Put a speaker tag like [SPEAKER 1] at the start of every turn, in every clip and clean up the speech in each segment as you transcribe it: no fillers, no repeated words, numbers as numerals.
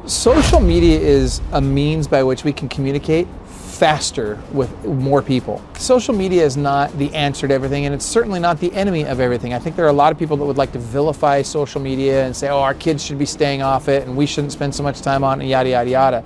[SPEAKER 1] Social media is a means by which we can communicate faster with more people. Social media is not the answer to everything, and it's certainly not the enemy of everything. I think there are a lot of people that would like to vilify social media and say, oh, our kids should be staying off it and we shouldn't spend so much time on it, yada, yada, yada.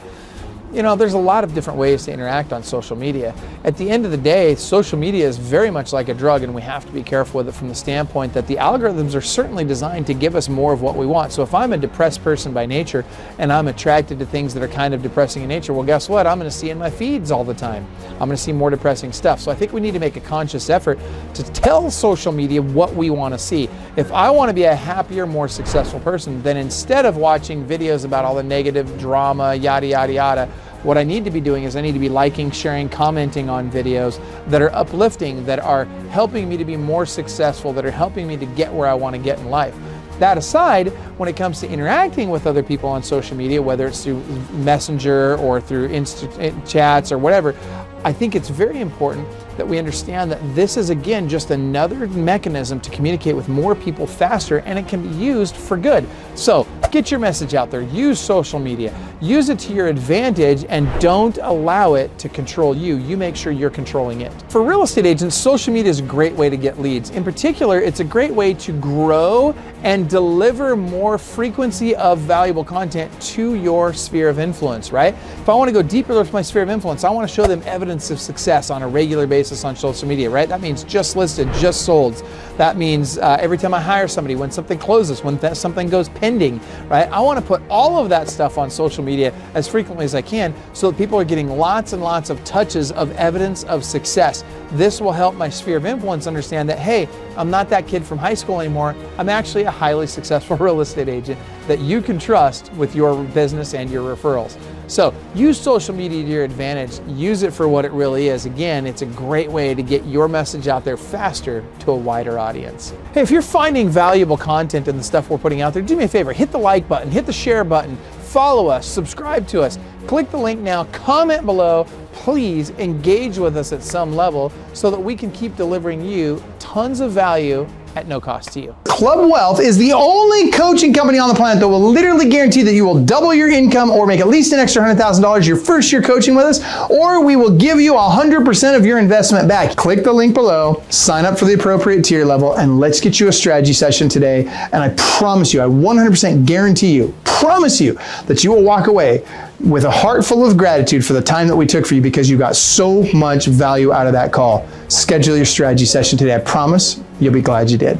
[SPEAKER 1] You know, there's a lot of different ways to interact on social media. At the end of the day, social media is very much like a drug, and we have to be careful with it from the standpoint that the algorithms are certainly designed to give us more of what we want. So if I'm a depressed person by nature and I'm attracted to things that are kind of depressing in nature, well, guess what? I'm going to see in my feeds all the time. I'm going to see more depressing stuff. So I think we need to make a conscious effort to tell social media what we want to see. If I want to be a happier, more successful person, then instead of watching videos about all the negative drama, yada, yada, yada, what I need to be doing is I need to be liking, sharing, commenting on videos that are uplifting, that are helping me to be more successful, that are helping me to get where I want to get in life. That aside, when it comes to interacting with other people on social media, whether it's through Messenger or through chats or whatever, I think it's very important that we understand that this is, again, just another mechanism to communicate with more people faster, and it can be used for good. So get your message out there, use social media, use it to your advantage, and don't allow it to control you. You make sure you're controlling it. For real estate agents, social media is a great way to get leads. In particular, it's a great way to grow and deliver more frequency of valuable content to your sphere of influence, right? If I want to go deeper with my sphere of influence, I want to show them evidence of success on a regular basis on social media, right? That means just listed, just sold. That means every time I hire somebody, when something closes, when something goes pending, right? I want to put all of that stuff on social media as frequently as I can so that people are getting lots and lots of touches of evidence of success. This will help my sphere of influence understand that, hey, I'm not that kid from high school anymore. I'm actually a highly successful real estate agent that you can trust with your business and your referrals. So use social media to your advantage. Use it for what it really is. Again, it's a great way to get your message out there faster to a wider audience. Hey, if you're finding valuable content in the stuff we're putting out there, do me a favor, hit the like button, hit the share button, follow us, subscribe to us, click the link now, comment below. Please engage with us at some level so that we can keep delivering you tons of value at no cost to you.
[SPEAKER 2] Club Wealth is the only coaching company on the planet that will literally guarantee that you will double your income or make at least an extra $100,000 your first year coaching with us, or we will give you 100% of your investment back. Click the link below, sign up for the appropriate tier level, and let's get you a strategy session today. And I promise you, I 100% guarantee you, promise you that you will walk away with a heart full of gratitude for the time that we took for you because you got so much value out of that call. Schedule your strategy session today. I promise you'll be glad you did.